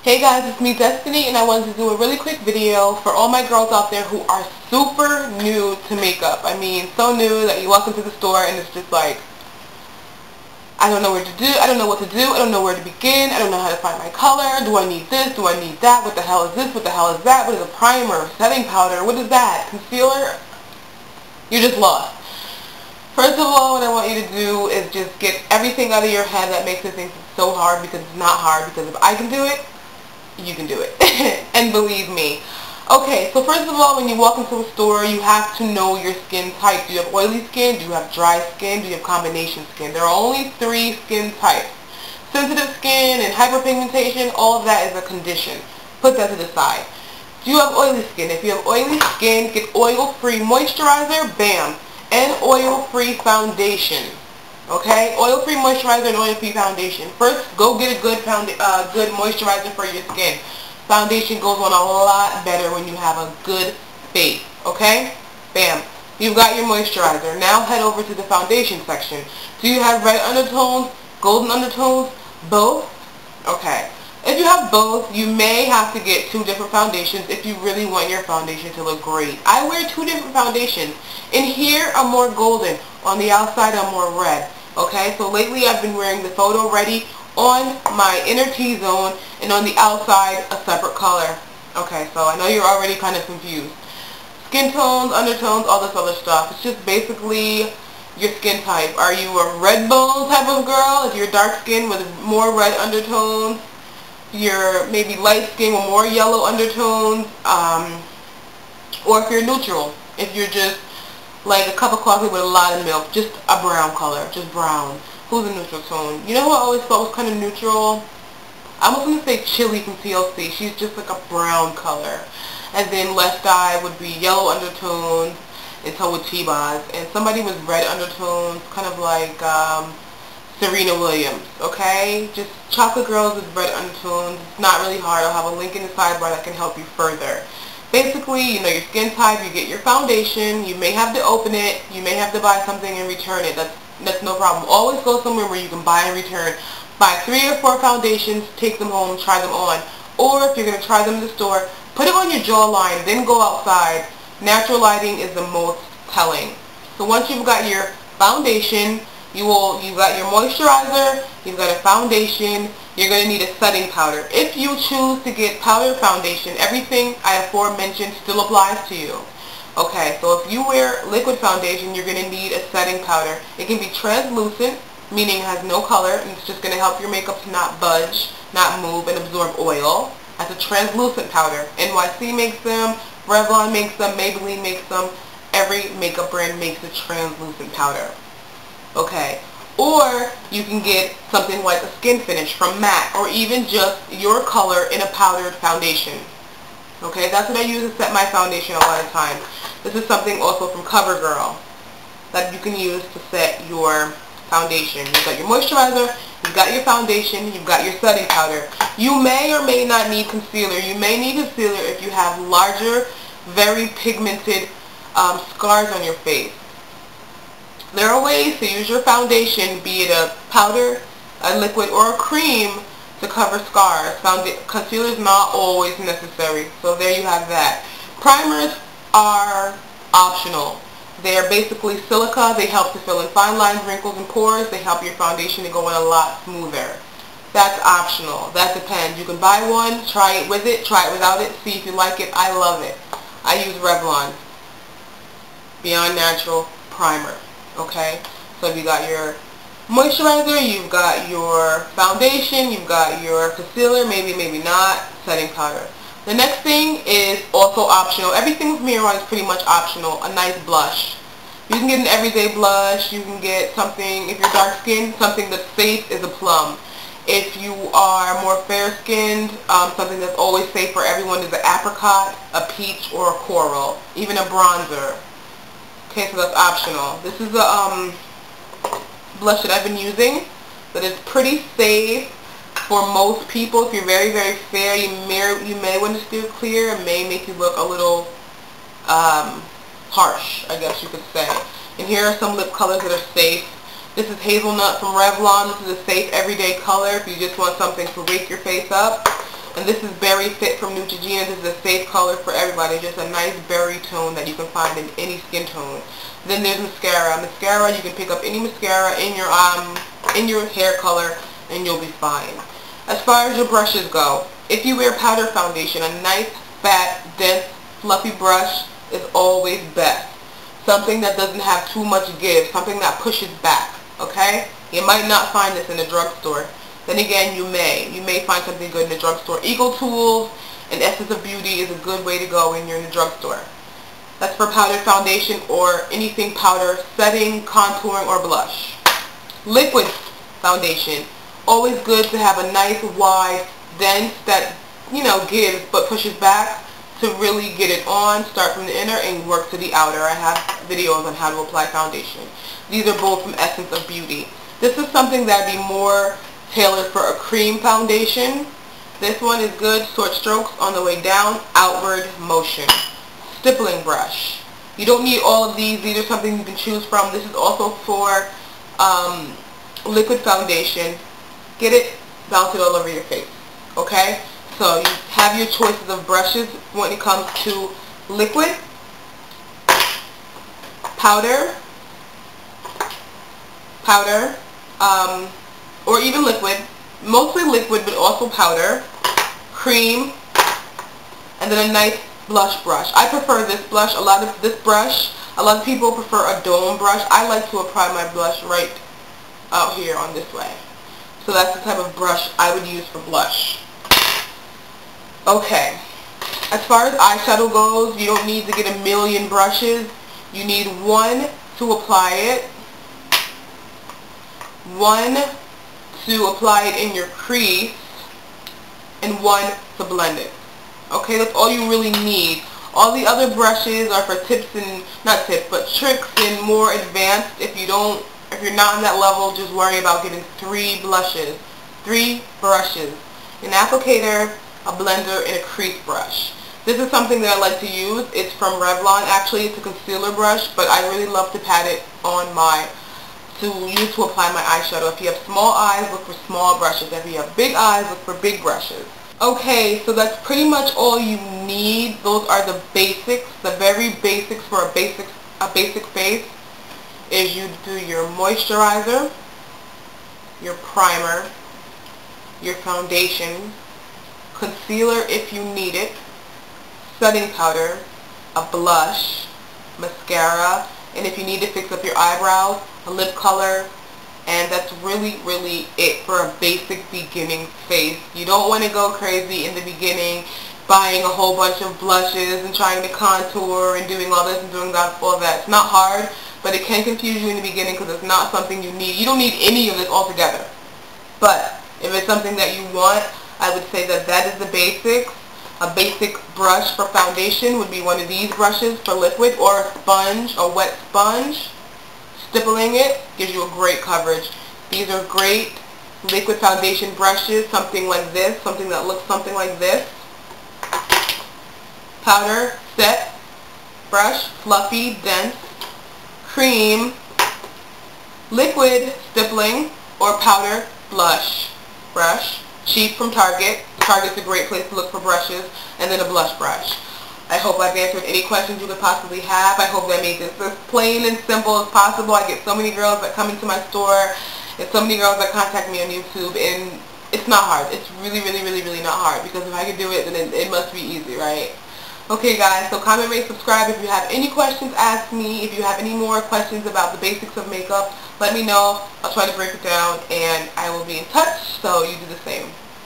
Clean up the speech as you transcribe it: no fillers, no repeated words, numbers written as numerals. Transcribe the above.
Hey guys, it's me Destiny, and I wanted to do a really quick video for all my girls out there who are super new to makeup. I mean, so new that you walk into the store and it's just like, I don't know where to do, I don't know what to do, I don't know where to begin, I don't know how to find my color, do I need this, do I need that, what the hell is this, what the hell is that, what is a primer, setting powder, what is that, concealer? You're just lost. First of all, what I want you to do is just get everything out of your head that makes you think it's so hard, because it's not hard, because if I can do it, you can do it. And believe me. Okay, so first of all, when you walk into a store, you have to know your skin type. Do you have oily skin? Do you have dry skin? Do you have combination skin? There are only 3 skin types. Sensitive skin and hyperpigmentation, all of that is a condition. Put that to the side. Do you have oily skin? If you have oily skin, get oil-free moisturizer, bam, and oil-free foundation. Okay, oil-free moisturizer and oil-free foundation. First, go get a good moisturizer for your skin. Foundation goes on a lot better when you have a good face. Okay, bam. You've got your moisturizer. Now head over to the foundation section. Do you have red undertones, golden undertones, both? Okay. If you have both, you may have to get 2 different foundations if you really want your foundation to look great. I wear 2 different foundations. In here, I'm more golden. On the outside, I'm more red. Okay, so lately I've been wearing the Photo Ready on my inner T-zone and on the outside a separate color. Okay, so I know you're already kind of confused. Skin tones, undertones, all this other stuff. It's just basically your skin type. Are you a red bone type of girl? If you're dark skin with more red undertones, you're maybe light skin with more yellow undertones, or if you're neutral, if you're just like a cup of coffee with a lot of milk, just a brown color, just brown. Who's a neutral tone? You know who I always thought was kind of neutral? I was going to say Chili from TLC. She's just like a brown color. And then left eye would be yellow undertones, and so would T-Boz. And somebody with red undertones, kind of like Serena Williams, okay? Just chocolate girls with red undertones. It's not really hard. I'll have a link in the sidebar that can help you further. Basically, you know your skin type, you get your foundation, you may have to open it, you may have to buy something and return it. That's no problem. Always go somewhere where you can buy and return. Buy 3 or 4 foundations, take them home, try them on. Or if you're going to try them in the store, put it on your jawline, then go outside. Natural lighting is the most telling. So once you've got your foundation, you've got your moisturizer, you've got a foundation, you're going to need a setting powder. If you choose to get powder foundation, everything I aforementioned still applies to you. Okay, so if you wear liquid foundation, you're going to need a setting powder. It can be translucent, meaning it has no color, and it's just going to help your makeup to not budge, not move, and absorb oil. That's a translucent powder. NYC makes them, Revlon makes them, Maybelline makes them. Every makeup brand makes a translucent powder. Okay. Or you can get something like a skin finish from MAC, or even just your color in a powdered foundation. Okay, that's what I use to set my foundation a lot of times. This is something also from CoverGirl that you can use to set your foundation. You've got your moisturizer, you've got your foundation, you've got your setting powder. You may or may not need concealer. You may need concealer if you have larger, very pigmented scars on your face. There are ways to use your foundation, be it a powder, a liquid, or a cream, to cover scars. Concealer is not always necessary, so there you have that. Primers are optional. They are basically silica. They help to fill in fine lines, wrinkles, and pores. They help your foundation to go in a lot smoother. That's optional. That depends. You can buy one, try it with it, try it without it, see if you like it. I love it. I use Revlon Beyond Natural Primer. Okay, so you got your moisturizer, you've got your foundation, you've got your concealer, maybe not, setting powder. The next thing is also optional. Everything from here on is pretty much optional. A nice blush. You can get an everyday blush. You can get something, if you're dark skinned, something that's safe is a plum. If you are more fair skinned, something that's always safe for everyone is an apricot, a peach, or a coral. Even a bronzer. Okay, so that's optional. This is a blush that I've been using that is pretty safe for most people. If you're very, very fair, you may want to steer clear. It may make you look a little harsh, I guess you could say. And here are some lip colors that are safe. This is Hazelnut from Revlon. This is a safe everyday color if you just want something to wake your face up. And this is Berry Fit from Neutrogena. This is a safe color for everybody. Just a nice berry tone that you can find in any skin tone. Then there's mascara. Mascara, you can pick up any mascara in your hair color and you'll be fine. As far as your brushes go, if you wear powder foundation, a nice, fat, dense, fluffy brush is always best. Something that doesn't have too much give, something that pushes back, okay? You might not find this in the drugstore. Then again, you may find something good in the drugstore. Eagle Tools and Essence of Beauty is a good way to go when you're in the drugstore. That's for powder foundation or anything powder, setting, contouring, or blush. Liquid foundation, always good to have a nice, wide, dense that, you know, gives but pushes back to really get it on. Start from the inner and work to the outer. I have videos on how to apply foundation. These are both from Essence of Beauty. This is something that would be more tailored for a cream foundation. This one is good. Short strokes on the way down, outward motion. Stippling brush. You don't need all of these. These are something you can choose from. This is also for liquid foundation. Get it, bounce it all over your face. Okay? So you have your choices of brushes when it comes to liquid, powder, or even liquid, mostly liquid but also powder, cream, and then a nice blush brush. I prefer this blush. A lot of people prefer a dome brush. I like to apply my blush right out here on this way. So that's the type of brush I would use for blush. Okay, as far as eyeshadow goes, you don't need to get a million brushes. You need one to apply it, one to apply it in your crease, and one to blend it. Okay, that's all you really need. All the other brushes are for tips and, not tips, but tricks and more advanced. If you're not on that level, just worry about getting 3 brushes, an applicator, a blender, and a crease brush. This is something that I like to use. It's from Revlon. Actually, it's a concealer brush, but I really love to pat it on to apply my eyeshadow. If you have small eyes, look for small brushes. If you have big eyes, look for big brushes. Okay, so that's pretty much all you need. Those are the basics, the very basics for a basic face. Is you do your moisturizer, your primer, your foundation, concealer if you need it, setting powder, a blush, mascara, and if you need to fix up your eyebrows, a lip color, and that's really it for a basic beginning face. You don't want to go crazy in the beginning buying a whole bunch of blushes and trying to contour and doing all this and doing that, all that. It's not hard, but it can confuse you in the beginning because it's not something you need. You don't need any of this altogether. But if it's something that you want, I would say that is the basics. A basic brush for foundation would be one of these brushes for liquid, or a sponge, a wet sponge. Stippling it gives you a great coverage. These are great liquid foundation brushes, something like this, something that looks something like this. Powder, set, brush, fluffy, dense, cream, liquid, stippling, or powder, blush, brush. Cheap from Target. Target's a great place to look for brushes, and then a blush brush. I hope I've answered any questions you could possibly have. I hope that made this as plain and simple as possible. I get so many girls that come into my store, and so many girls that contact me on YouTube, and it's not hard. It's really not hard, because if I can do it, then it must be easy, right? Okay guys, so comment, rate, subscribe. If you have any questions, ask me. If you have any more questions about the basics of makeup, let me know. I'll try to break it down, and I will be in touch, so you do the same.